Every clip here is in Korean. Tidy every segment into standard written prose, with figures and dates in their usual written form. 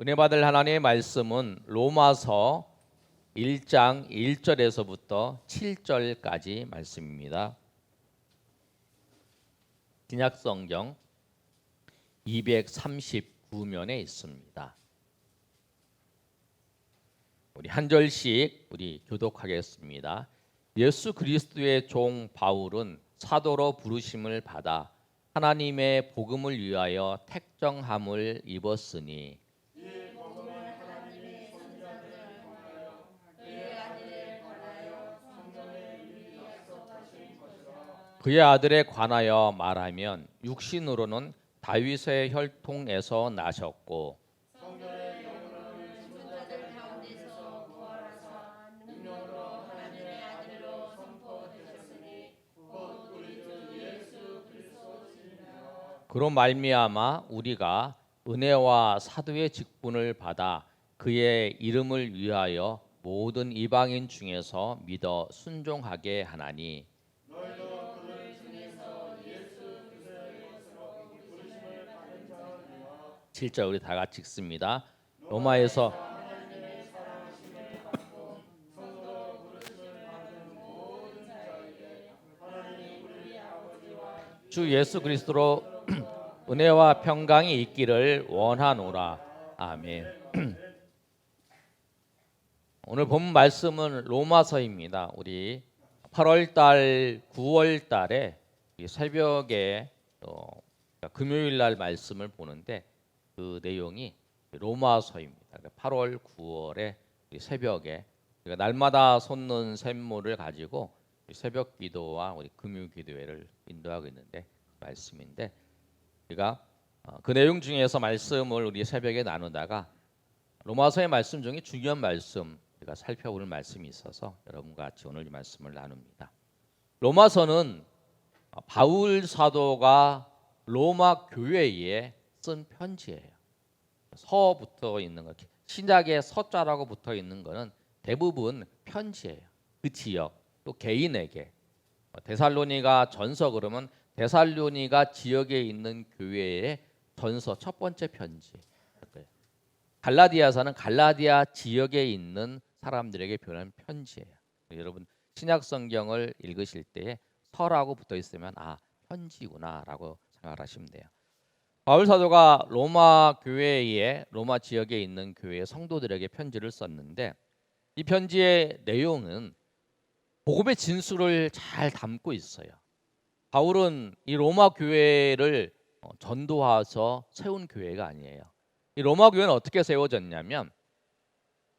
은혜 받을 하나님의 말씀은 로마서 1장 1절에서부터 7절까지 말씀입니다. 신약성경 239면에 있습니다. 우리 한 절씩 우리 교독하겠습니다. 예수 그리스도의 종 바울은 사도로 부르심을 받아 하나님의 복음을 위하여 택정함을 입었으니 그의 아들에 관하여 말하면 육신으로는 다윗의 혈통에서 나셨고 그로 말미암아 우리가 은혜와 사도의 직분을 받아 그의 이름을 위하여 모든 이방인 중에서 믿어 순종하게 하나니 7절 우리 다 같이 읽습니다. 로마에서 주 예수 그리스도로 은혜와 평강이 있기를 원하노라. 아멘. 오늘 본 말씀은 로마서입니다. 우리 8월달, 9월달에 새벽에 금요일 날 말씀을 보는데 그 내용이 로마서입니다. 8월, 9월에 새벽에 날마다 솟는 샘물을 가지고 새벽 기도와 우리 금요 기도회를 인도하고 있는데 말씀인데 우리가 그 내용 중에서 말씀을 우리 새벽에 나누다가 로마서의 말씀 중에 중요한 말씀 우리가 살펴볼 말씀이 있어서 여러분과 같이 오늘 이 말씀을 나눕니다. 로마서는 바울 사도가 로마 교회에 쓴 편지예요. 서 붙어 있는 것, 신약에 서자라고 붙어 있는 것은 대부분 편지예요. 그 지역 또 개인에게 데살로니가 전서 그러면 데살로니가 지역에 있는 교회의 전서 첫 번째 편지. 갈라디아서는 갈라디아 지역에 있는 사람들에게 보낸 편지예요. 여러분 신약 성경을 읽으실 때에 서라고 붙어 있으면 편지구나라고 생각하시면 돼요. 바울 사도가 로마 교회에 로마 지역에 있는 교회 성도들에게 편지를 썼는데 이 편지의 내용은 복음의 진수를 잘 담고 있어요. 바울은 이 로마 교회를 전도해서 세운 교회가 아니에요. 이 로마 교회는 어떻게 세워졌냐면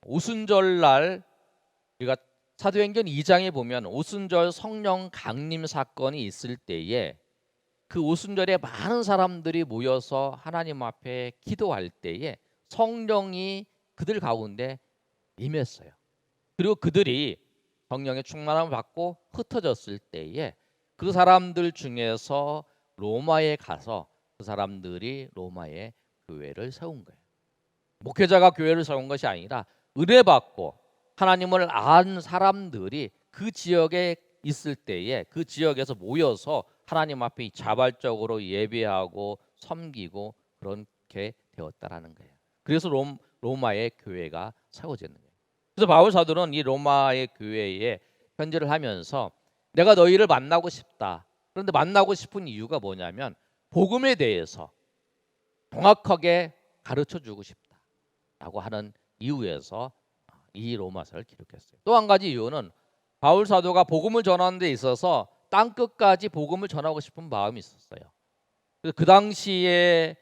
오순절날 우리가 사도행전 2장에 보면 오순절 성령 강림 사건이 있을 때에 그 오순절에 많은 사람들이 모여서 하나님 앞에 기도할 때에 성령이 그들 가운데 임했어요. 그리고 그들이 성령의 충만함을 받고 흩어졌을 때에 그 사람들 중에서 로마에 가서 그 사람들이 로마의 교회를 세운 거예요. 목회자가 교회를 세운 것이 아니라 은혜 받고 하나님을 안 사람들이 그 지역에 있을 때에 그 지역에서 모여서 하나님 앞에 자발적으로 예배하고 섬기고 그렇게 되었다라는 거예요. 그래서 로마의 교회가 세워졌는 거예요. 그래서 바울 사도는 이 로마의 교회에 편지를 하면서 내가 너희를 만나고 싶다. 그런데 만나고 싶은 이유가 뭐냐면 복음에 대해서 정확하게 가르쳐 주고 싶다라고 하는 이유에서 이 로마서를 기록했어요. 또 한 가지 이유는 바울 사도가 복음을 전하는 데 있어서 땅 끝까지 복음을 전하고 싶은 마음이 있었어요. 그래서 그 당시에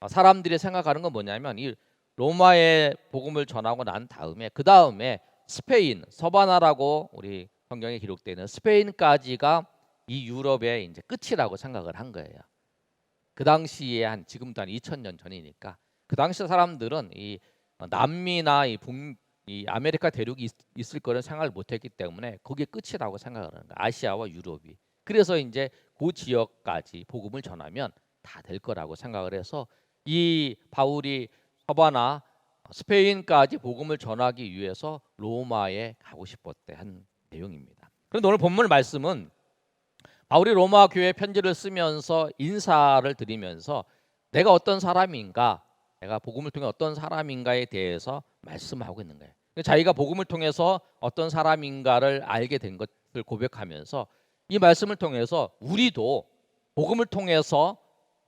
사람들이 생각하는 건 뭐냐면 이 로마의 복음을 전하고 난 다음에 그 다음에 스페인 서바나라고 우리 성경에 기록되어 있는 스페인까지가 이 유럽의 이제 끝이라고 생각을 한 거예요. 그 당시에 지금부터 한 2000년 전이니까 그 당시 사람들은 이 남미나 이 아메리카 대륙이 있을 거는 생각을 못했기 때문에 그게 끝이라고 생각을 하는 거예요. 아시아와 유럽이. 그래서 이제 그 지역까지 복음을 전하면 다 될 거라고 생각을 해서 이 바울이 서바나 스페인까지 복음을 전하기 위해서 로마에 가고 싶었대 한 내용입니다. 그런데 오늘 본문 말씀은 바울이 로마 교회 편지를 쓰면서 인사를 드리면서 내가 어떤 사람인가 내가 복음을 통해 어떤 사람인가에 대해서 말씀하고 있는 거예요. 자기가 복음을 통해서 어떤 사람인가를 알게 된 것을 고백하면서 이 말씀을 통해서 우리도 복음을 통해서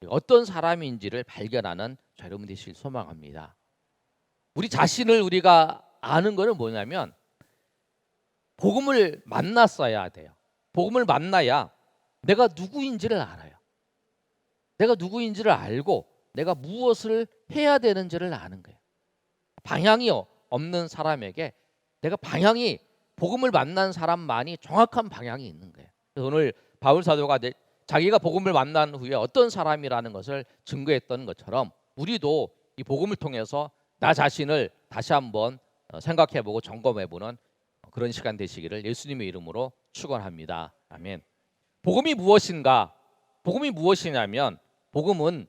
어떤 사람인지를 발견하는 저 여러분 되시길 소망합니다. 우리 자신을 우리가 아는 것은 뭐냐면 복음을 만났어야 돼요. 복음을 만나야 내가 누구인지를 알아요. 내가 누구인지를 알고 내가 무엇을 해야 되는지를 아는 거예요. 방향이 없는 사람에게 내가 방향이 복음을 만난 사람만이 정확한 방향이 있는 거예요. 그래서 오늘 바울 사도가 자기가 복음을 만난 후에 어떤 사람이라는 것을 증거했던 것처럼 우리도 이 복음을 통해서 나 자신을 다시 한번 생각해보고 점검해보는 그런 시간 되시기를 예수님의 이름으로 축원합니다. 아멘. 복음이 무엇인가? 복음이 무엇이냐면 복음은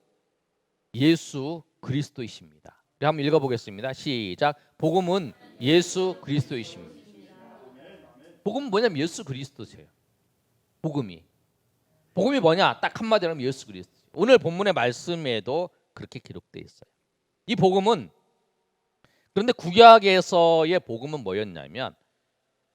예수 그리스도이십니다. 한번 읽어보겠습니다. 시작. 복음은 예수 그리스도이십니다. 복음은 뭐냐면 예수 그리스도세요. 복음이 뭐냐? 딱 한마디로 하면 예수 그리스도. 오늘 본문의 말씀에도 그렇게 기록되어 있어요. 이 복음은 그런데 구약에서의 복음은 뭐였냐면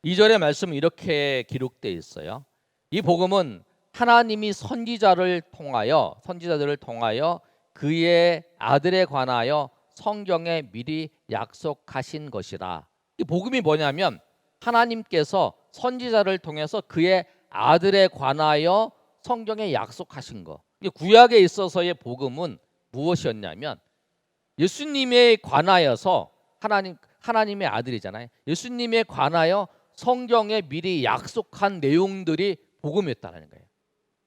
2절의 말씀은 이렇게 기록되어 있어요. 이 복음은 하나님이 선지자들을 통하여 그의 아들에 관하여 성경에 미리 약속하신 것이라. 이 복음이 뭐냐면 하나님께서 선지자를 통해서 그의 아들에 관하여 성경에 약속하신 거. 구약에 있어서의 복음은 무엇이었냐면 예수님에 관하여서 하나님의 아들이잖아요. 예수님에 관하여 성경에 미리 약속한 내용들이 복음이었다는 거예요.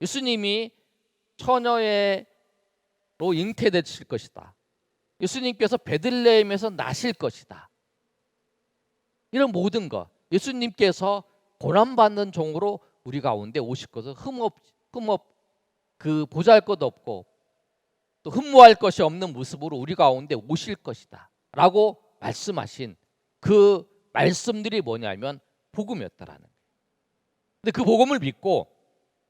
예수님이 처녀로 잉태되실 것이다. 예수님께서 베들레헴에서 나실 것이다. 이런 모든 것, 예수님께서 고난받는 종으로 우리 가운데 오실 것을 흠없 그 보잘것 없고 또 흠모할 것이 없는 모습으로 우리 가운데 오실 것이다 라고 말씀하신 그 말씀들이 뭐냐면 복음이었다라는 거예요. 근데 그 복음을 믿고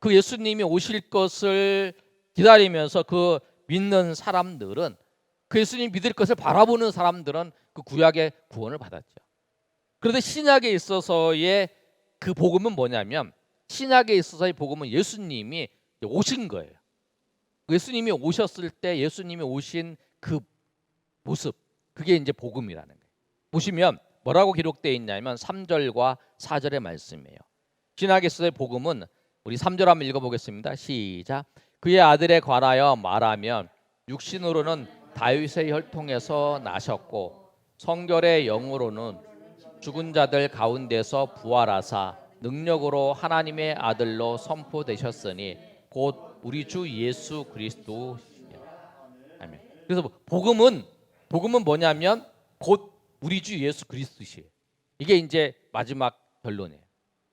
그 예수님이 오실 것을 기다리면서 그 믿는 사람들은 그 예수님 믿을 것을 바라보는 사람들은 그 구약의 구원을 받았죠. 그런데 신약에 있어서의 그 복음은 뭐냐면 신약에 있어서의 복음은 예수님이 오신 거예요. 예수님이 오셨을 때 예수님이 오신 그 모습, 그게 이제 복음이라는 거예요. 보시면 뭐라고 기록되어 있냐면 3절과 4절의 말씀이에요. 신약에 있어서의 복음은 우리 3절 한번 읽어보겠습니다. 시작. 그의 아들에 관하여 말하면 육신으로는 다윗의 혈통에서 나셨고 성결의 영으로는 죽은 자들 가운데서 부활하사 능력으로 하나님의 아들로 선포되셨으니 곧 우리 주 예수 그리스도시니라. 아멘. 그래서 복음은 뭐냐면 곧 우리 주 예수 그리스도시에요. 이게 이제 마지막 결론이에요.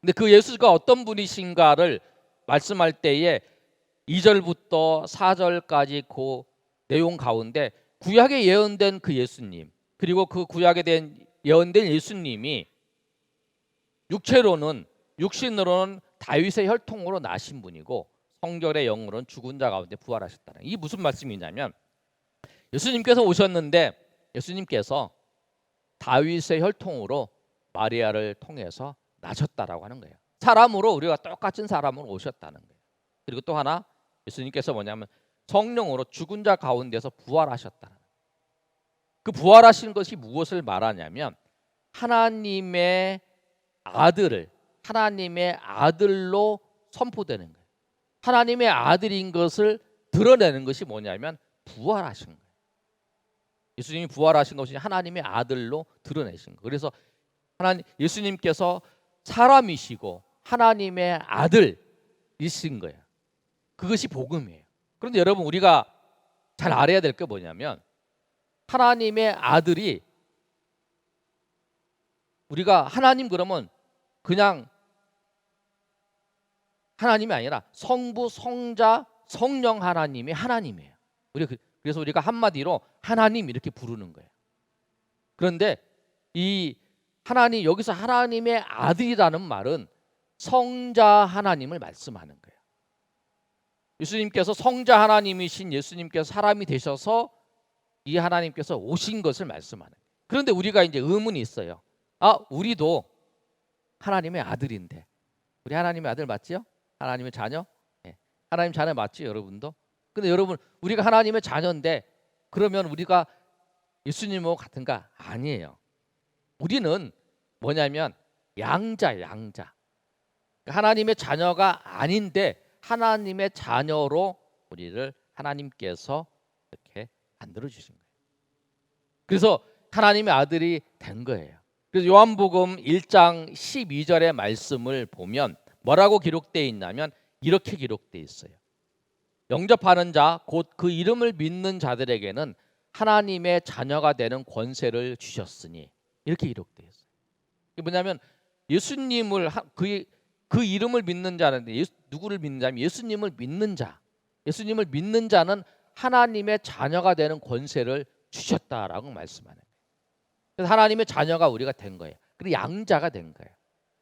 근데 그 예수가 어떤 분이신가를 말씀할 때에 2절부터 4절까지 그 내용 가운데 구약에 예언된 그 예수님, 그리고 그 구약에 대한 예언된 예수님이 육신으로는 다윗의 혈통으로 나신 분이고 성결의 영으로는 죽은 자 가운데 부활하셨다는, 이 무슨 말씀이냐면 예수님께서 오셨는데 예수님께서 다윗의 혈통으로 마리아를 통해서 나셨다라고 하는 거예요. 사람으로, 우리가 똑같은 사람으로 오셨다는 거예요. 그리고 또 하나 예수님께서 뭐냐면 성령으로 죽은 자 가운데서 부활하셨다는 거예요. 그 부활하신 것이 무엇을 말하냐면 하나님의 아들로 선포되는 거예요. 하나님의 아들인 것을 드러내는 것이 뭐냐면 부활하신 거예요. 예수님이 부활하신 것이 하나님의 아들로 드러내신 거예요. 그래서 예수님께서 사람이시고 하나님의 아들이신 거예요. 그것이 복음이에요. 그런데 여러분, 우리가 잘 알아야 될 게 뭐냐면 하나님의 아들이, 우리가 하나님 그러면 그냥 하나님이 아니라 성부, 성자, 성령 하나님이 하나님이에요. 그래서 우리가 한마디로 하나님 이렇게 부르는 거예요. 그런데 이 하나님, 여기서 하나님의 아들이라는 말은 성자 하나님을 말씀하는 거예요. 예수님께서 성자 하나님이신 예수님께서 사람이 되셔서 이 하나님께서 오신 것을 말씀하는 거예요. 그런데 우리가 이제 의문이 있어요. 우리도 하나님의 아들인데, 우리 하나님의 아들 맞지요? 하나님의 자녀? 네. 하나님 자녀 맞지요, 여러분도? 근데 여러분, 우리가 하나님의 자녀인데 그러면 우리가 예수님하고 같은가? 아니에요. 우리는 뭐냐면 양자. 하나님의 자녀가 아닌데 하나님의 자녀로 우리를 하나님께서 이렇게 만들어 주신 거예요. 그래서 하나님의 아들이 된 거예요. 그래서 요한복음 1장 12절의 말씀을 보면 뭐라고 기록되어 있냐면 이렇게 기록되어 있어요. 영접하는 자, 곧 그 이름을 믿는 자들에게는 하나님의 자녀가 되는 권세를 주셨으니, 이렇게 기록되어 있어요. 이게 뭐냐면 예수님을 그 이름을 믿는 자는데, 누구를 믿는 자면 예수님을 믿는 자. 예수님을 믿는 자는 하나님의 자녀가 되는 권세를 주셨다라고 말씀하는 거예요. 그래서 하나님의 자녀가 우리가 된 거예요. 그리고 양자가 된 거예요.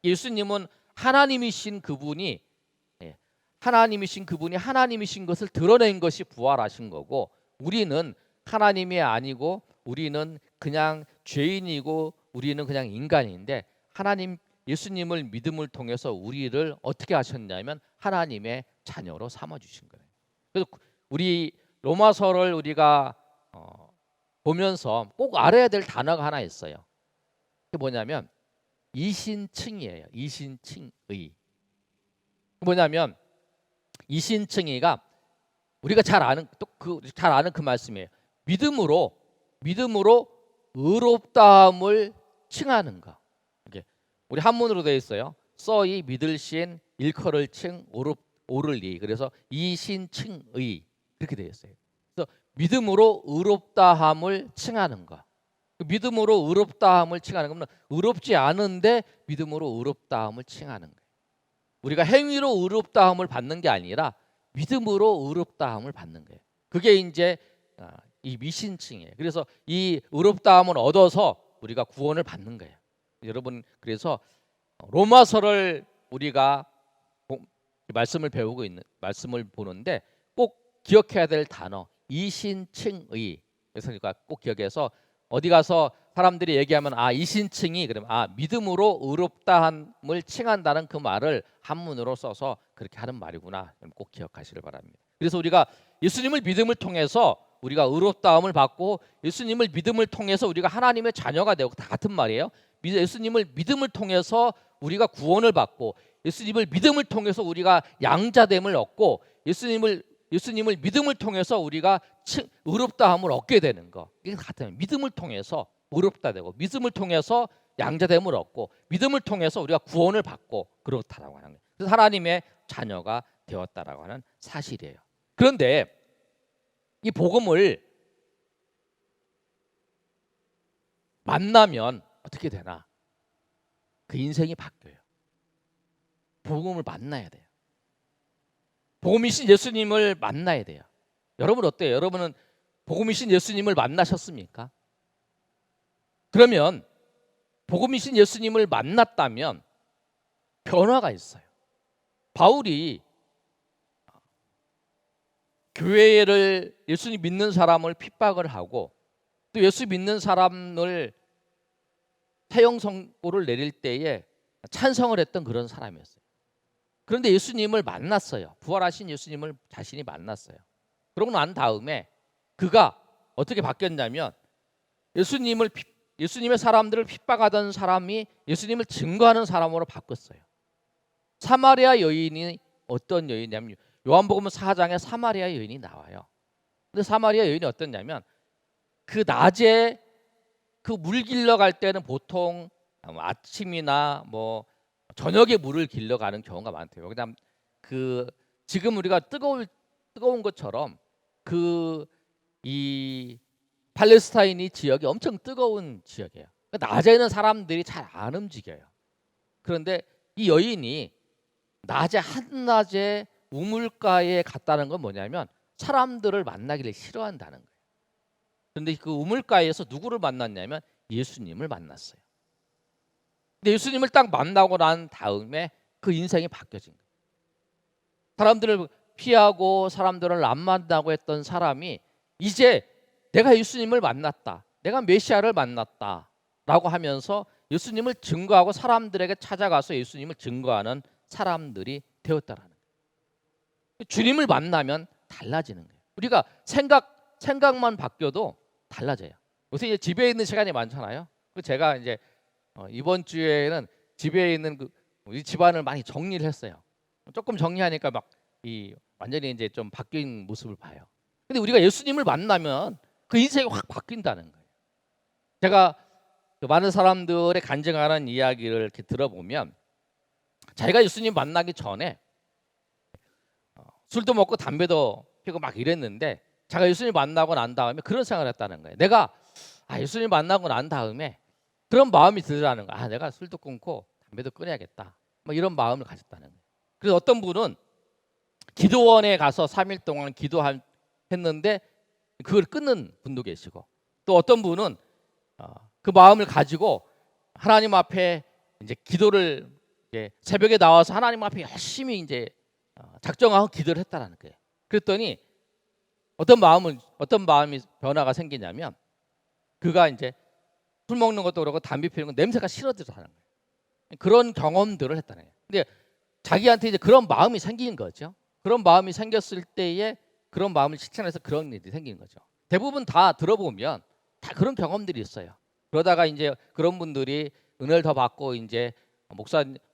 예수님은 하나님이신 그분이 하나님이신 것을 드러낸 것이 부활하신 거고, 우리는 하나님이 아니고 우리는 그냥 죄인이고 우리는 그냥 인간인데, 예수님을 믿음을 통해서 우리를 어떻게 하셨냐면 하나님의 자녀로 삼아 주신 거예요. 그래서 우리 로마서를 우리가 보면서 꼭 알아야 될 단어가 하나 있어요. 그게 뭐냐면 이신칭이에요. 이신칭의. 뭐냐면 이신칭의가 우리가 잘 아는 그 말씀이에요. 믿음으로 의롭다함을 칭하는 거. 이게 우리 한문으로 되어 있어요. 써이 믿을신 일컬을 칭 오를리. 그래서 이신칭의 이렇게 되어 있어요. 그래서 믿음으로 의롭다함을 칭하는 거. 믿음으로 의롭다함을 칭하는 거는 의롭지 않은데 믿음으로 의롭다함을 칭하는 거예요. 우리가 행위로 의롭다함을 받는 게 아니라 믿음으로 의롭다함을 받는 거예요. 그게 이제 이 미신칭이에요. 그래서 이 의롭다함을 얻어서 우리가 구원을 받는 거예요. 여러분, 그래서 로마서를 우리가 말씀을 보는데 꼭 기억해야 될 단어 이신칭의. 그래서 우리가 꼭 기억해서 어디 가서 사람들이 얘기하면 이신칭이 그러면 믿음으로 의롭다함을 칭한다는 그 말을 한문으로 써서 그렇게 하는 말이구나. 꼭 기억하시길 바랍니다. 그래서 우리가 예수님을 믿음을 통해서 우리가 의롭다함을 받고, 예수님을 믿음을 통해서 우리가 하나님의 자녀가 되고, 다 같은 말이에요. 예수님을 믿음을 통해서 우리가 구원을 받고, 예수님을 믿음을 통해서 우리가 양자됨을 얻고, 예수님을 믿음을 통해서 우리가 의롭다함을 얻게 되는 거. 이게 같아요. 믿음을 통해서 의롭다 되고, 믿음을 통해서 양자됨을 얻고, 믿음을 통해서 우리가 구원을 받고, 그렇다라고 하는 거예요. 그래서 하나님의 자녀가 되었다라고 하는 사실이에요. 그런데 이 복음을 만나면 어떻게 되나? 그 인생이 바뀌어요. 복음을 만나야 돼요. 복음이신 예수님을 만나야 돼요. 여러분 어때요? 여러분은 복음이신 예수님을 만나셨습니까? 그러면 복음이신 예수님을 만났다면 변화가 있어요. 바울이 교회를 예수님 믿는 사람을 핍박을 하고, 또 예수 믿는 사람을 사형 선고를 내릴 때에 찬성을 했던 그런 사람이었어요. 그런데 예수님을 만났어요. 부활하신 예수님을 자신이 만났어요. 그러고 난 다음에 그가 어떻게 바뀌었냐면 예수님의 사람들을 핍박하던 사람이 예수님을 증거하는 사람으로 바꿨어요. 사마리아 여인이 어떤 여인이냐면 요한복음 4장에 사마리아 여인이 나와요. 근데 사마리아 여인이 어떻냐면 그 낮에 그 물 길러 갈 때는 보통 아침이나 저녁에 물을 길러 가는 경우가 많대요. 그다음 지금 우리가 뜨거운 것처럼 이 팔레스타인이 지역이 엄청 뜨거운 지역이에요. 그러니까 낮에는 사람들이 잘 안 움직여요. 그런데 이 여인이 한낮에 우물가에 갔다는 건 뭐냐면 사람들을 만나기를 싫어한다는 거예요. 그런데 그 우물가에서 누구를 만났냐면 예수님을 만났어요. 근데 예수님을 딱 만나고 난 다음에 그 인생이 바뀌어진 거예요. 사람들을 피하고 사람들을 안 만나고 했던 사람이 이제 내가 예수님을 만났다, 내가 메시아를 만났다라고 하면서 예수님을 증거하고 사람들에게 찾아가서 예수님을 증거하는 사람들이 되었다라는 거예요. 주님을 만나면 달라지는 거예요. 우리가 생각만 바뀌어도 달라져요. 요새 이제 집에 있는 시간이 많잖아요. 제가 이제 이번 주에는 집에 있는 우리 집안을 많이 정리를 했어요. 조금 정리하니까 막 완전히 이제 좀 바뀐 모습을 봐요. 근데 우리가 예수님을 만나면 그 인생이 확 바뀐다는 거예요. 제가 많은 사람들의 간증하는 이야기를 이렇게 들어보면 자기가 예수님 만나기 전에 술도 먹고 담배도 피우고 막 이랬는데 자기가 예수님 만나고 난 다음에 그런 생각을 했다는 거예요. 내가 예수님 만나고 난 다음에 그런 마음이 들더라는 거예요. 내가 술도 끊고 담배도 끊어야겠다, 뭐 이런 마음을 가졌다는 거예요. 그래서 어떤 분은 기도원에 가서 3일 동안 기도했는데 그걸 끊는 분도 계시고, 또 어떤 분은 그 마음을 가지고 하나님 앞에 이제 기도를 새벽에 나와서 하나님 앞에 열심히 이제 작정하고 기도를 했다라는 거예요. 그랬더니 어떤 마음이 변화가 생기냐면 그가 이제 술 먹는 것도 그렇고 담배 피우는 거 냄새가 싫어지더라는 거예요. 그런 경험들을 했다는 거예요. 근데 자기한테 이제 그런 마음이 생긴 거죠. 그런 마음이 생겼을 때에 그런 마음을 실천해서 그런 일이 생기는 거죠. 대부분 다 들어보면 다 그런 경험들이 있어요. 그러다가 이제 그런 분들이 은혜를 더 받고 이제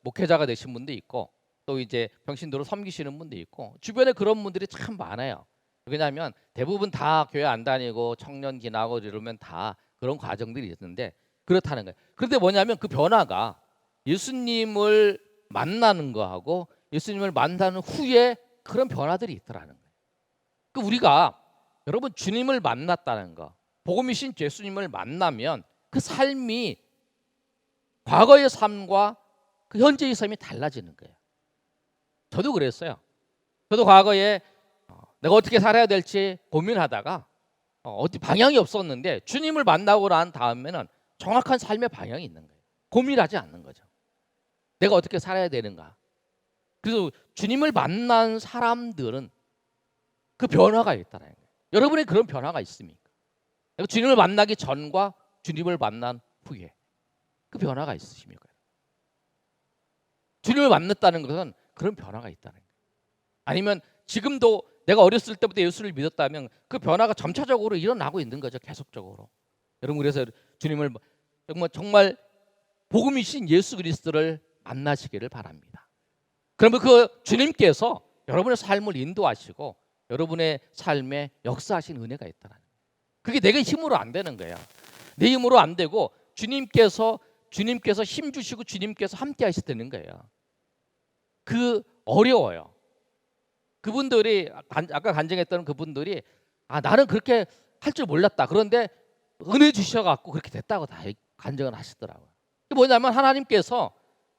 목회자가 되신 분도 있고, 또 이제 평신도로 섬기시는 분도 있고, 주변에 그런 분들이 참 많아요. 왜냐하면 대부분 다 교회 안 다니고 청년기 나고 이러면 다 그런 과정들이 있는데 그렇다는 거예요. 그런데 뭐냐면 그 변화가 예수님을 만나는 거하고 예수님을 만나는 후에 그런 변화들이 있더라는 거예요. 그 우리가 여러분 주님을 만났다는 거, 복음이신 예수님을 만나면 그 삶이 과거의 삶과 그 현재의 삶이 달라지는 거예요. 저도 그랬어요. 저도 과거에 내가 어떻게 살아야 될지 고민하다가 어디 방향이 없었는데 주님을 만나고 난 다음에는 정확한 삶의 방향이 있는 거예요. 고민하지 않는 거죠. 내가 어떻게 살아야 되는가. 그래서 주님을 만난 사람들은 그 변화가 있다는 거예요. 여러분의 그런 변화가 있습니까? 내가 주님을 만나기 전과 주님을 만난 후에 그 변화가 있으십니까? 주님을 만났다는 것은 그런 변화가 있다는 거예요. 아니면 지금도 내가 어렸을 때부터 예수를 믿었다면 그 변화가 점차적으로 일어나고 있는 거죠. 계속적으로. 여러분 그래서 주님을 정말 복음이신 예수 그리스도를 만나시기를 바랍니다. 그러면 그 주님께서 여러분의 삶을 인도하시고 여러분의 삶에 역사하신 은혜가 있다는 거예요. 그게 내가 힘으로 안 되는 거야. 내 힘으로 안 되고 주님께서 힘 주시고 주님께서 함께 하시는 거예요. 그 어려워요. 그분들이 아까 간증했던 그분들이 나는 그렇게 할 줄 몰랐다. 그런데 은혜 주셔갖고 그렇게 됐다고 다 간증을 하시더라고요. 뭐냐면 하나님께서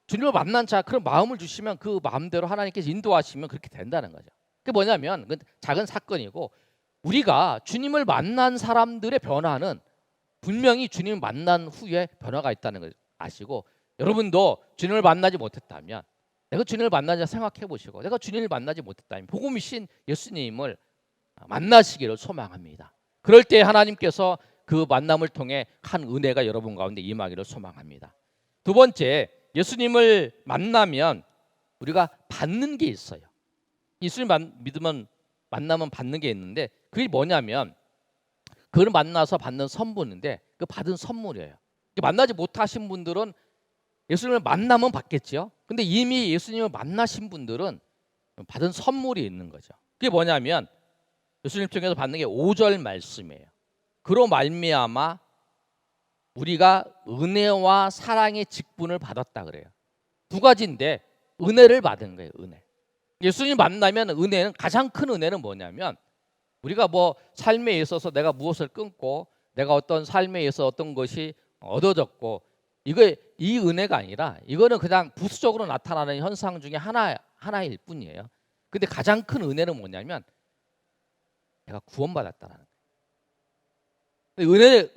주님을 만난 자 그런 마음을 주시면 그 마음대로 하나님께서 인도하시면 그렇게 된다는 거죠. 그게 뭐냐면 작은 사건이고, 우리가 주님을 만난 사람들의 변화는 분명히 주님을 만난 후에 변화가 있다는 걸 아시고, 여러분도 주님을 만나지 못했다면 내가 주님을 만나자 생각해 보시고, 내가 주님을 만나지 못했다면 복음이신 예수님을 만나시기를 소망합니다. 그럴 때 하나님께서 그 만남을 통해 한 은혜가 여러분 가운데 임하기를 소망합니다. 두 번째, 예수님을 만나면 우리가 받는 게 있어요. 예수님 믿으면 만나면 받는 게 있는데 그게 뭐냐면 그를 만나서 받는 선물인데 그 받은 선물이에요. 만나지 못하신 분들은 예수님을 만나면 받겠죠. 근데 이미 예수님을 만나신 분들은 받은 선물이 있는 거죠. 그게 뭐냐면 예수님 통해서 받는 게 5절 말씀이에요. 그로 말미암아 우리가 은혜와 사랑의 직분을 받았다 그래요. 두 가지인데 은혜를 받은 거예요. 은혜. 예수님 만나면 은혜는, 가장 큰 은혜는 뭐냐면 우리가 삶에 있어서 내가 무엇을 끊고 내가 어떤 삶에 있어서 어떤 것이 얻어졌고 이 은혜가 아니라 이거는 그냥 부수적으로 나타나는 현상 중에 하나일 뿐이에요. 근데 가장 큰 은혜는 뭐냐면 내가 구원받았다는 거예요.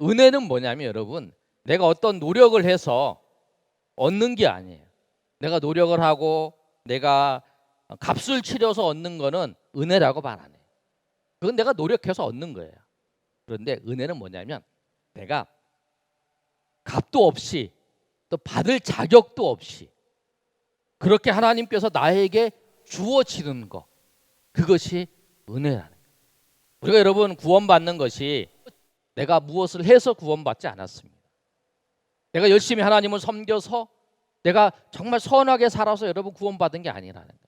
은혜는 뭐냐면 여러분, 내가 어떤 노력을 해서 얻는 게 아니에요. 내가 노력을 하고 내가 값을 치러서 얻는 거는 은혜라고 말 안 해요. 그건 내가 노력해서 얻는 거예요. 그런데 은혜는 뭐냐면 내가 값도 없이 또 받을 자격도 없이 그렇게 하나님께서 나에게 주어지는 것, 그것이 은혜라는 거예요. 우리가 여러분 구원받는 것이 내가 무엇을 해서 구원받지 않았습니다. 내가 열심히 하나님을 섬겨서 내가 정말 선하게 살아서 여러분 구원받은 게 아니라는 거예요.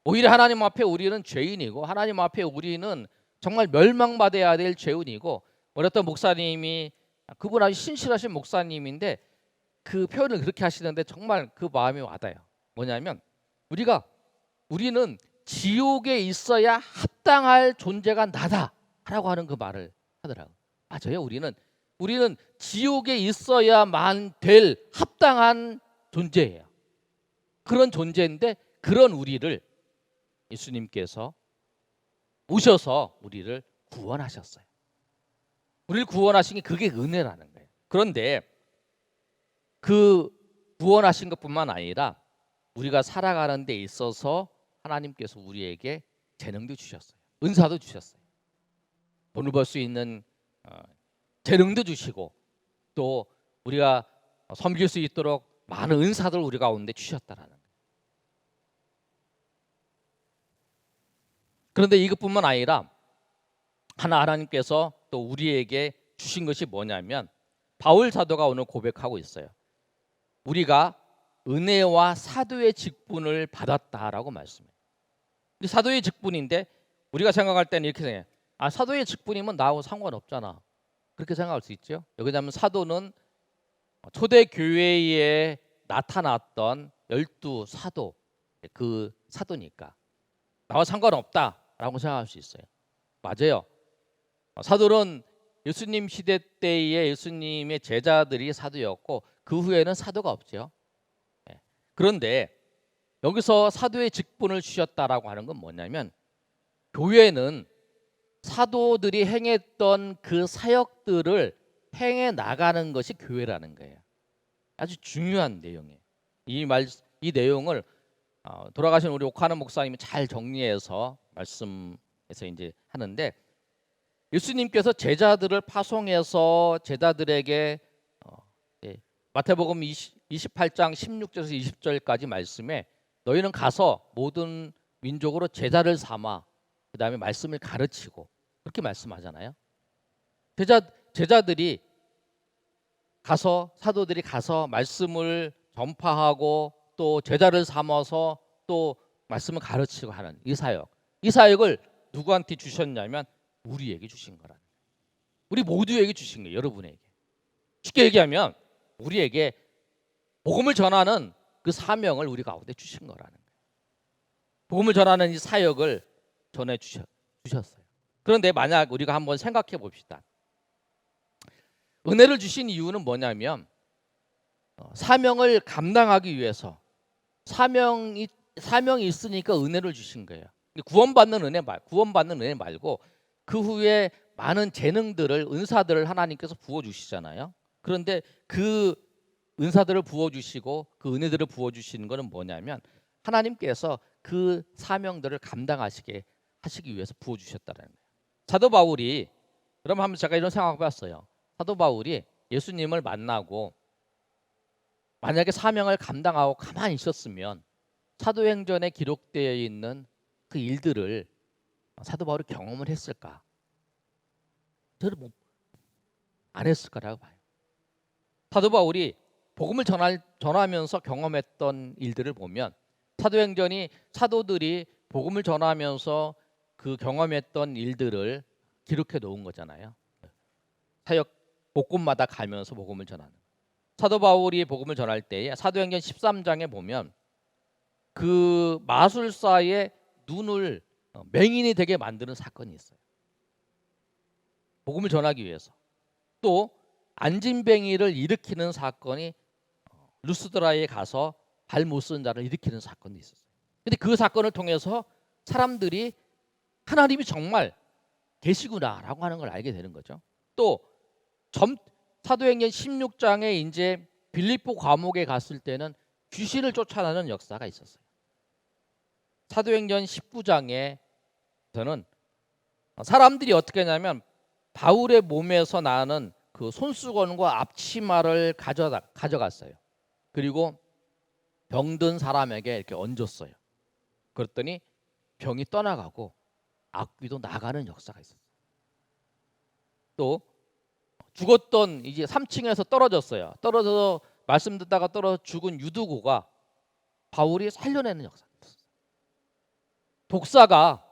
오히려 하나님 앞에 우리는 죄인이고 하나님 앞에 우리는 정말 멸망받아야 될 죄인이고, 어떤 목사님이, 그분 아주 신실하신 목사님인데 그 표현을 그렇게 하시는데 정말 그 마음이 와닿아요. 뭐냐면 우리는 지옥에 있어야 합당할 존재가 나다라고 하는 그 말을 하더라고요. 맞아요. 우리는 지옥에 있어야만 될 합당한 존재예요. 그런 존재인데 그런 우리를 예수님께서 오셔서 우리를 구원하셨어요. 우리를 구원하신 게 그게 은혜라는 거예요. 그런데 그 구원하신 것뿐만 아니라 우리가 살아가는 데 있어서 하나님께서 우리에게 재능도 주셨어요. 은사도 주셨어요. 돈을 벌 수 있는 재능도 주시고 또 우리가 섬길 수 있도록 많은 은사들을 우리 가운데 주셨다라는 거예요. 그런데 이것뿐만 아니라 하나님께서 또 우리에게 주신 것이 뭐냐면 바울 사도가 오늘 고백하고 있어요. 우리가 은혜와 사도의 직분을 받았다라고 말씀해요. 사도의 직분인데 우리가 생각할 때는 이렇게 생각해요. 사도의 직분이면 나하고 상관없잖아. 그렇게 생각할 수 있죠. 왜냐하면 사도는 초대 교회에 나타났던 12사도, 그 사도니까 나와 상관없다라고 생각할 수 있어요. 맞아요. 사도는 예수님 시대 때의 예수님의 제자들이 사도였고 그 후에는 사도가 없죠. 그런데 여기서 사도의 직분을 주셨다라고 하는 건 뭐냐면 교회는 사도들이 행했던 그 사역들을 행해 나가는 것이 교회라는 거예요. 아주 중요한 내용이에요. 이 내용을 돌아가신 우리 옥하는 목사님이 잘 정리해서 말씀해서 이제 하는데, 예수님께서 제자들을 파송해서 제자들에게 마태복음 28장 16절에서 20절까지 말씀에 너희는 가서 모든 민족으로 제자를 삼아 그 다음에 말씀을 가르치고 그렇게 말씀하잖아요. 제자들이 가서, 사도들이 가서 말씀을 전파하고 또 제자를 삼아서 또 말씀을 가르치고 하는 이 사역을 누구한테 주셨냐면 우리에게 주신 거라는 거예요. 우리 모두에게 주신 거예요. 여러분에게. 쉽게 얘기하면 우리에게 복음을 전하는 그 사명을 우리 가운데 주신 거라는 거예요. 복음을 전하는 이 사역을 전해 주셨어요. 그런데 만약 우리가 한번 생각해 봅시다. 은혜를 주신 이유는 뭐냐면 사명을 감당하기 위해서, 사명이 있으니까 은혜를 주신 거예요. 구원받는 은혜 말고 그 후에 많은 재능들을, 은사들을 하나님께서 부어주시잖아요. 그런데 그 은사들을 부어주시고 그 은혜들을 부어주시는 것은 뭐냐면 하나님께서 그 사명들을 감당하시게 하시기 위해서 부어주셨다는 거예요. 사도 바울이, 그럼 한번 제가 이런 생각해 봤어요. 사도 바울이 예수님을 만나고 만약에 사명을 감당하고 가만히 있었으면 사도행전에 기록되어 있는 그 일들을 사도 바울이 경험을 했을까? 저는 안 했을 거라고 봐요. 사도 바울이 복음을 전하면서 경험했던 일들을 보면 사도행전이 사도들이 복음을 전하면서 그 경험했던 일들을 기록해 놓은 거잖아요. 사역 곳곳마다 가면서 복음을 전하는. 사도 바울이 복음을 전할 때에 사도행전 13장에 보면 그 마술사의 눈을 맹인이 되게 만드는 사건이 있어요. 복음을 전하기 위해서. 또 안진뱅이를 일으키는 사건이 루스드라에 가서 발 못 쓴 자를 일으키는 사건이 있었어요. 근데 그 사건을 통해서 사람들이 하나님이 정말 계시구나라고 하는 걸 알게 되는 거죠. 또 사도행전 16장에 이제 빌립보 감옥에 갔을 때는 귀신을 쫓아내는 역사가 있었어요. 사도행전 19장에서는 사람들이 어떻게 하냐면 바울의 몸에서 나는 그 손수건과 앞치마를 가져갔어요. 그리고 병든 사람에게 이렇게 얹었어요. 그랬더니 병이 떠나가고 악귀도 나가는 역사가 있었어요. 또 죽었던 이제 3층에서 떨어졌어요. 떨어져서 말씀 듣다가 떨어져 죽은 유두고가 바울이 살려내는 역사가 있었어요. 독사가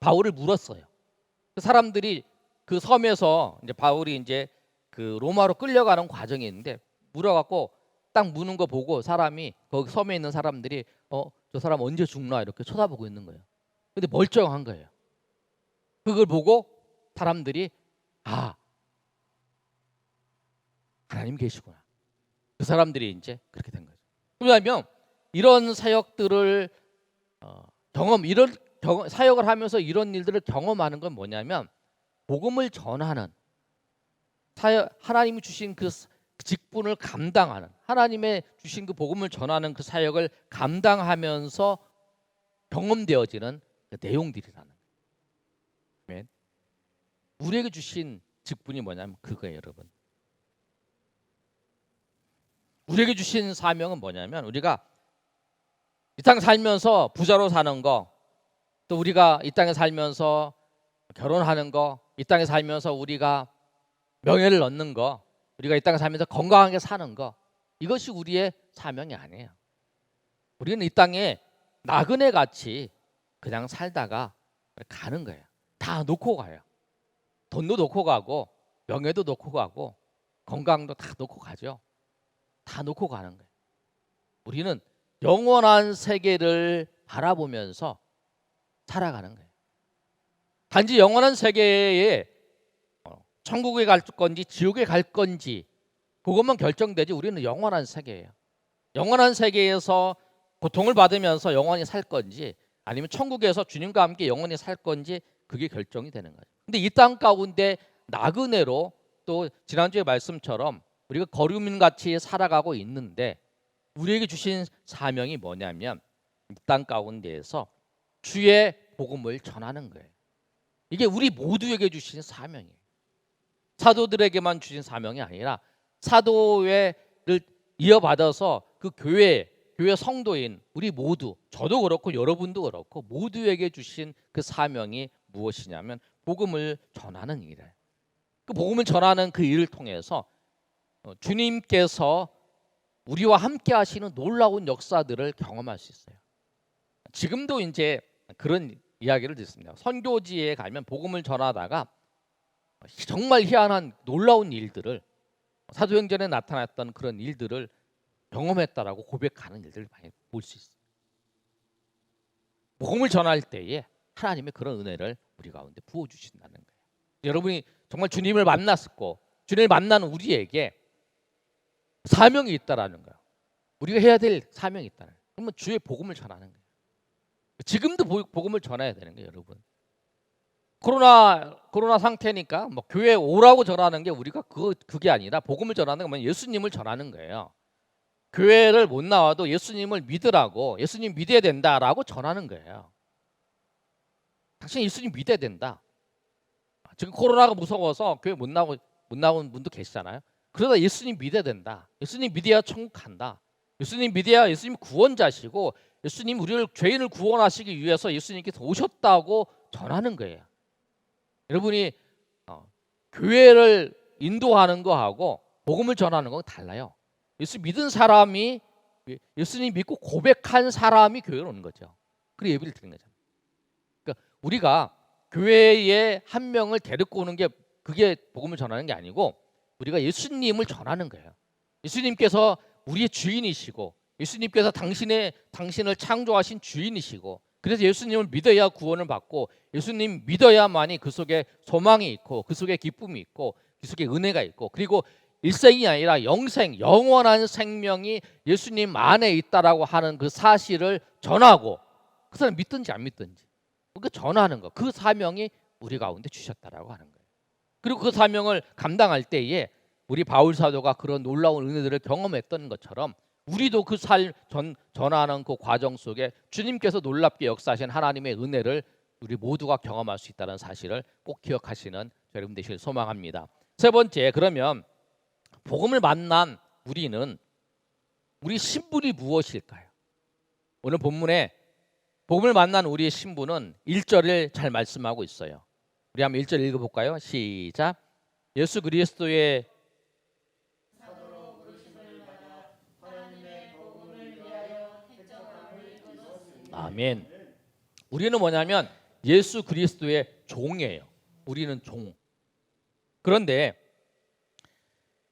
바울을 물었어요. 그 사람들이 그 섬에서 이제 바울이 이제 그 로마로 끌려가는 과정이 있는데 물어갖고 딱 무는 거 보고 사람이 거기 섬에 있는 사람들이 저 사람 언제 죽나 이렇게 쳐다보고 있는 거예요. 근데 멀쩡한 거예요. 그걸 보고 사람들이 하나님 계시구나. 그 사람들이 이제 그렇게 된 거죠. 왜냐하면 이런 사역들을 이런 사역을 하면서 이런 일들을 경험하는 건 뭐냐면 복음을 전하는 하나님이 주신 그 직분을 감당하는 하나님의 주신 그 복음을 전하는 그 사역을 감당하면서 경험되어지는 그 내용들이라는 거예요. 우리에게 주신 직분이 뭐냐면 그거예요, 여러분. 우리에게 주신 사명은 뭐냐면 우리가 이 땅 살면서 부자로 사는 거, 또 우리가 이 땅에 살면서 결혼하는 거, 이 땅에 살면서 우리가 명예를 얻는 거, 우리가 이 땅에 살면서 건강하게 사는 거, 이것이 우리의 사명이 아니에요. 우리는 이 땅에 나그네 같이 그냥 살다가 가는 거예요. 다 놓고 가요. 돈도 놓고 가고 명예도 놓고 가고 건강도 다 놓고 가죠. 다 놓고 가는 거예요. 우리는 영원한 세계를 바라보면서 살아가는 거예요. 단지 영원한 세계에 천국에 갈 건지 지옥에 갈 건지 그것만 결정되지 우리는 영원한 세계예요. 영원한 세계에서 고통을 받으면서 영원히 살 건지 아니면 천국에서 주님과 함께 영원히 살 건지 그게 결정이 되는 거예요. 근데 이 땅 가운데 나그네로 또 지난주의 말씀처럼 우리가 거류민 같이 살아가고 있는데 우리에게 주신 사명이 뭐냐면 이 땅 가운데에서 주의 복음을 전하는 거예요. 이게 우리 모두에게 주신 사명이에요. 사도들에게만 주신 사명이 아니라 사도회를 이어받아서 그 교회 성도인 우리 모두, 저도 그렇고 여러분도 그렇고 모두에게 주신 그 사명이 무엇이냐면 복음을 전하는 일이에요. 그 복음을 전하는 그 일을 통해서 주님께서 우리와 함께 하시는 놀라운 역사들을 경험할 수 있어요. 지금도 이제 그런 이야기를 듣습니다. 선교지에 가면 복음을 전하다가 정말 희한한 놀라운 일들을 사도행전에 나타났던 그런 일들을 경험했다라고 고백하는 일들을 많이 볼 수 있어요. 복음을 전할 때에 하나님의 그런 은혜를 우리 가운데 부어주신다는 거예요. 여러분이 정말 주님을 만났고 주님을 만나는 우리에게 사명이 있다라는 거예요. 우리가 해야 될 사명이 있다는 거예요. 그러면 주의 복음을 전하는 거예요. 지금도 복음을 전해야 되는 거예요, 여러분. 코로나 상태니까 뭐 교회 오라고 전하는 게 우리가 그게 아니라 복음을 전하는 건 예수님을 전하는 거예요. 교회를 못 나와도 예수님을 믿으라고, 예수님 믿어야 된다라고 전하는 거예요. 당신 예수님 믿어야 된다. 지금 코로나가 무서워서 교회 못 나오는 분도 계시잖아요. 그러다 예수님 믿어야 된다. 예수님 믿어야 천국 간다. 예수님 믿어야 예수님 구원자시고 예수님 우리를 죄인을 구원하시기 위해서 예수님께서 오셨다고 전하는 거예요. 여러분이 교회를 인도하는 거하고 복음을 전하는 건 달라요. 예수 믿은 사람이 예수님 믿고 고백한 사람이 교회로 오는 거죠. 그리고 예배를 드리는 거죠. 그러니까 우리가 교회에 한 명을 데리고 오는 게 그게 복음을 전하는 게 아니고 우리가 예수님을 전하는 거예요. 예수님께서 우리의 주인이시고 예수님께서 당신을 창조하신 주인이시고 그래서 예수님을 믿어야 구원을 받고 예수님 믿어야만이 그 속에 소망이 있고 그 속에 기쁨이 있고 그 속에 은혜가 있고 그리고 일생이 아니라 영원한 생명이 예수님 안에 있다라고 하는 그 사실을 전하고 그 사람 믿든지 안 믿든지 그 전하는 거, 그 사명이 우리 가운데 주셨다라고 하는 거예요. 그리고 그 사명을 감당할 때에 우리 바울 사도가 그런 놀라운 은혜들을 경험했던 것처럼 우리도 그 전하는 그 과정 속에 주님께서 놀랍게 역사하신 하나님의 은혜를 우리 모두가 경험할 수 있다는 사실을 꼭 기억하시는 여러분 되시길 소망합니다. 세 번째, 그러면 복음을 만난 우리는 우리 신분이 무엇일까요? 오늘 본문에 복음을 만난 우리의 신분은 1절을 잘 말씀하고 있어요. 우리 한번 1절 읽어볼까요? 시작. 예수 그리스도의 아멘. 우리는 뭐냐면 예수 그리스도의 종이에요. 우리는 종. 그런데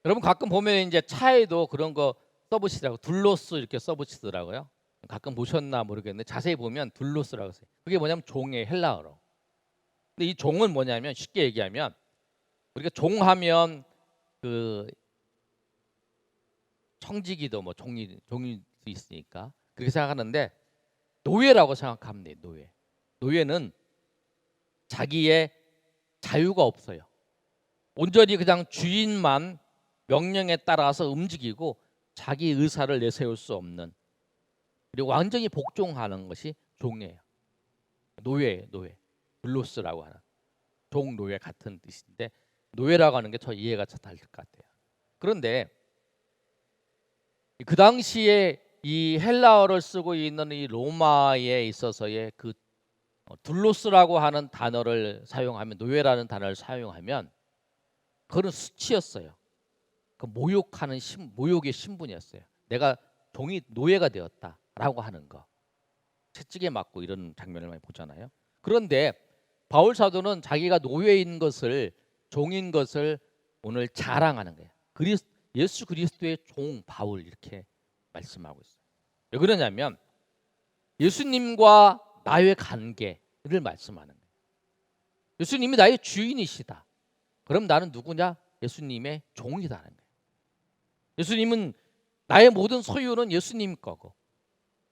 여러분 가끔 보면 이제 차에도 그런 거 써붙이더라고. 둘로스 이렇게 써붙이더라고요. 가끔 보셨나 모르겠는데 자세히 보면 둘로스라고 써요. 그게 뭐냐면 종의 헬라어로. 근데 이 종은 뭐냐면 쉽게 얘기하면 우리가 종하면 그 청지기도 뭐 종일 수 있으니까 그렇게 생각하는데 노예라고 생각하면 돼요. 노예는 자기의 자유가 없어요. 온전히 그냥 주인만 명령에 따라서 움직이고 자기 의사를 내세울 수 없는, 그리고 완전히 복종하는 것이 종이에요. 노예. 블로스라고 하는 종 노예 같은 뜻인데 노예라고 하는 게 더 이해가 잘 될 것 같아요. 그런데 그 당시에 이 헬라어를 쓰고 있는 이 로마에 있어서의 그 둘로스라고 하는 단어를 사용하면, 노예라는 단어를 사용하면 그건 수치였어요. 그 모욕의 신분이었어요. 내가 노예가 되었다라고 하는 거. 채찍에 맞고 이런 장면을 많이 보잖아요. 그런데 바울 사도는 자기가 노예인 것을, 종인 것을 오늘 자랑하는 거예요. 예수 그리스도의 종 바울, 이렇게 말씀하고 있어요. 왜 그러냐면 예수님과 나의 관계를 말씀하는 거예요. 예수님이 나의 주인이시다. 그럼 나는 누구냐? 예수님의 종이라는 거예요. 예수님은, 나의 모든 소유는 예수님 거고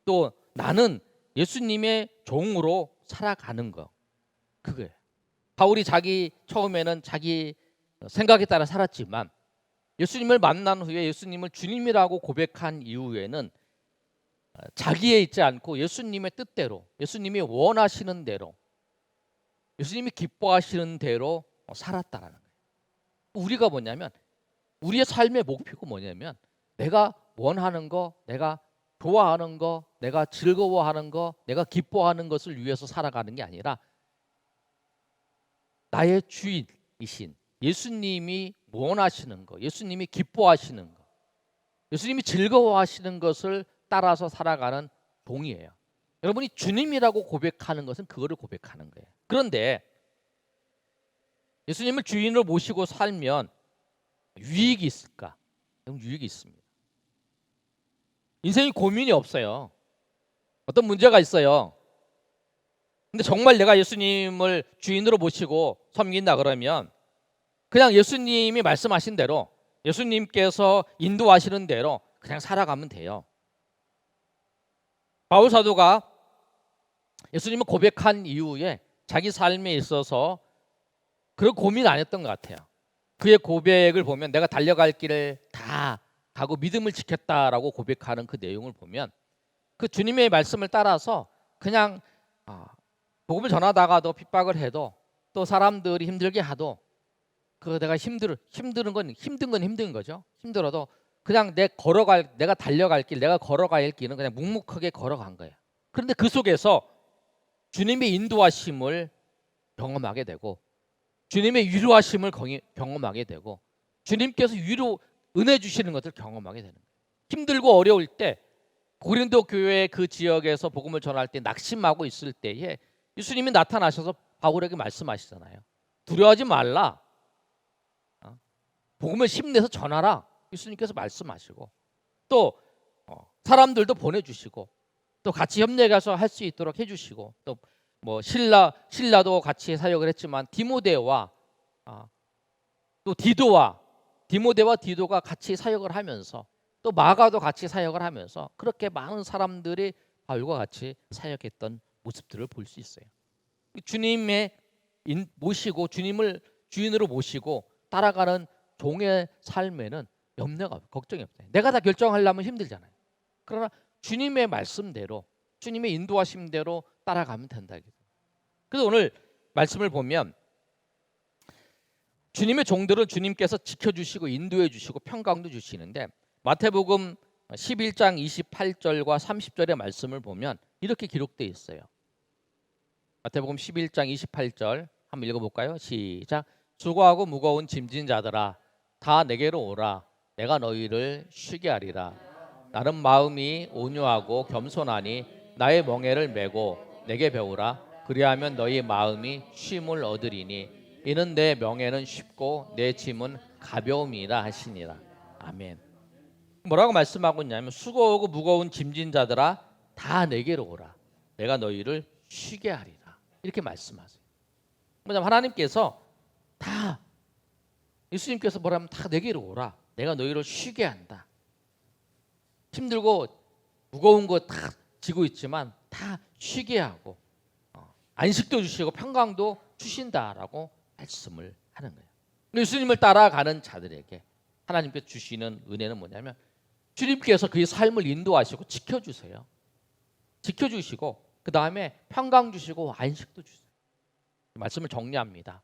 또 나는 예수님의 종으로 살아가는 거, 그거예요. 바울이 처음에는 자기 생각에 따라 살았지만 예수님을 만난 후에 예수님을 주님이라고 고백한 이후에는 자기에 있지 않고 예수님의 뜻대로, 예수님이 원하시는 대로, 예수님이 기뻐하시는 대로 살았다라는 거예요. 우리가 뭐냐면 우리의 삶의 목표가 뭐냐면 내가 원하는 거, 내가 좋아하는 거, 내가 즐거워하는 거, 내가 기뻐하는 것을 위해서 살아가는 게 아니라 나의 주인이신 예수님이 원하시는 거, 예수님이 기뻐하시는 거, 예수님이 즐거워하시는 것을 따라서 살아가는 종이에요. 여러분이 주님이라고 고백하는 것은 그거를 고백하는 거예요. 그런데 예수님을 주인으로 모시고 살면 유익이 있을까? 유익이 있습니다. 인생이 고민이 없어요. 어떤 문제가 있어요. 근데 정말 내가 예수님을 주인으로 모시고 섬긴다 그러면 그냥 예수님이 말씀하신 대로, 예수님께서 인도하시는 대로 그냥 살아가면 돼요. 바울 사도가 예수님을 고백한 이후에 자기 삶에 있어서 그런 고민 안 했던 것 같아요. 그의 고백을 보면 내가 달려갈 길을 다 가고 믿음을 지켰다라고 고백하는 그 내용을 보면 그 주님의 말씀을 따라서 그냥 복음을 전하다가도 핍박을 해도 또 사람들이 힘들게 하도 내가 힘든 건 힘든 거죠. 힘들어도 그냥 내가 달려갈 길, 내가 걸어갈 길은 그냥 묵묵하게 걸어간 거예요. 그런데 그 속에서 주님의 인도하심을 경험하게 되고 주님의 위로하심을 경험하게 되고 주님께서 은혜 주시는 것을 경험하게 되는 거예요. 힘들고 어려울 때 고린도 교회 그 지역에서 복음을 전할 때 낙심하고 있을 때에 예수님이 나타나셔서 바울에게 말씀하시잖아요. 두려워하지 말라. 복음을 힘내서 전하라. 예수님께서 말씀하시고 또 사람들도 보내주시고 또 같이 협력해서 할 수 있도록 해주시고 또 뭐 신라도 같이 사역을 했지만 디모데와 또 디모데와 디도가 같이 사역을 하면서 또 마가도 같이 사역을 하면서 그렇게 많은 사람들이 바울과 같이 사역했던 모습들을 볼 수 있어요. 주님의 모시고 주님을 주인으로 모시고 따라가는 종의 삶에는 염려가 걱정이 없어요. 내가 다 결정하려면 힘들잖아요. 그러나 주님의 말씀대로 주님의 인도하심대로 따라가면 된다. 그래서 오늘 말씀을 보면 주님의 종들은 주님께서 지켜주시고 인도해 주시고 평강도 주시는데 마태복음 11장 28절과 30절의 말씀을 보면 이렇게 기록되어 있어요. 마태복음 11장 28절 한번 읽어볼까요? 시작. 수고하고 무거운 짐진 자들아 다 내게로 오라. 내가 너희를 쉬게 하리라. 나는 마음이 온유하고 겸손하니 나의 멍에를 메고 내게 배우라. 그리하면 너희 마음이 쉼을 얻으리니 이는 내 명예는 쉽고 내 짐은 가벼움이라 하시니라. 아멘. 뭐라고 말씀하고 있냐면 수고하고 무거운 짐진 자들아 다 내게로 오라. 내가 너희를 쉬게 하리라. 이렇게 말씀하세요. 뭐냐면 하나님께서 다 예수님께서 뭐라면 다 내게로 오라. 내가 너희를 쉬게 한다. 힘들고 무거운 거 다 지고 있지만 다 쉬게 하고 안식도 주시고 평강도 주신다라고 말씀을 하는 거예요. 예수님을 따라가는 자들에게 하나님께서 주시는 은혜는 뭐냐면 주님께서 그의 삶을 인도하시고 지켜주세요. 지켜주시고 그 다음에 평강 주시고 안식도 주세요. 말씀을 정리합니다.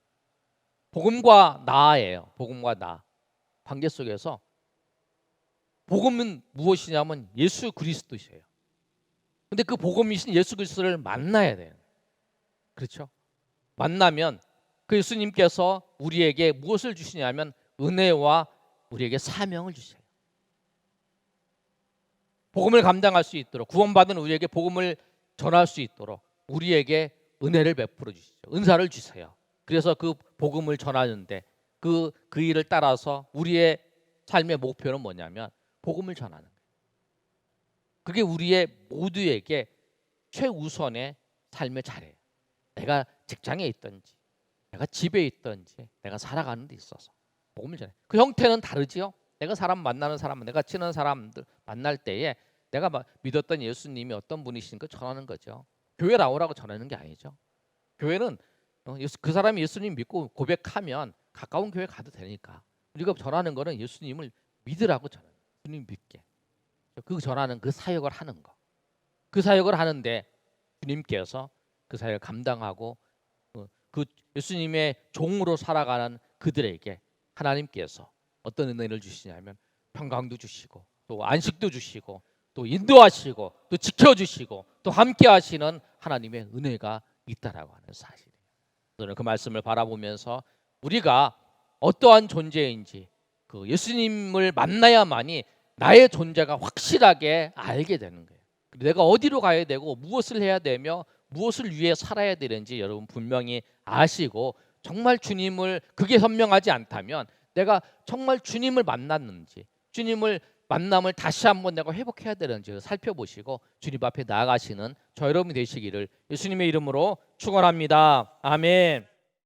복음과 나예요. 복음과 나 관계 속에서 복음은 무엇이냐면 예수 그리스도이세요. 근데 그 복음이신 예수 그리스도를 만나야 돼요. 그렇죠? 만나면 그 예수님께서 우리에게 무엇을 주시냐면 은혜와 우리에게 사명을 주세요. 복음을 감당할 수 있도록 구원받은 우리에게 복음을 전할 수 있도록 우리에게 은혜를 베풀어 주시죠. 은사를 주세요. 그래서 그 복음을 전하는데 그 일을 따라서 우리의 삶의 목표는 뭐냐면 복음을 전하는 거예요. 그게 우리의 모두에게 최우선의 삶의 자리예요. 내가 직장에 있든지 내가 집에 있든지 내가 살아가는 데 있어서 복음을 전해. 그 형태는 다르지요. 내가 사람 만나는 사람, 내가 친한 사람들 만날 때에 내가 믿었던 예수님이 어떤 분이신 거 전하는 거죠. 교회 나오라고 전하는 게 아니죠. 교회는 그 사람이 예수님 믿고 고백하면 가까운 교회 가도 되니까 우리가 전하는 거는 예수님을 믿으라고 전하는 거예요. 예수님 믿게. 그 전하는 그 사역을 하는 거. 그 사역을 하는데 주님께서 그 사역을 감당하고 그 예수님의 종으로 살아가는 그들에게 하나님께서 어떤 은혜를 주시냐면 평강도 주시고 또 안식도 주시고 또 인도하시고 또 지켜주시고 또 함께 하시는 하나님의 은혜가 있다라고 하는 사실이에요. 저는 그 말씀을 바라보면서 우리가 어떠한 존재인지 그 예수님을 만나야만이 나의 존재가 확실하게 알게 되는 거예요. 내가 어디로 가야 되고 무엇을 해야 되며 무엇을 위해 살아야 되는지 여러분 분명히 아시고 정말 주님을 그게 선명하지 않다면 내가 정말 주님을 만났는지 주님을 만남을 다시 한번 내가 회복해야 되는지 살펴보시고 주님 앞에 나아가시는 저 여러분이 되시기를 예수님의 이름으로 축원합니다. 아멘.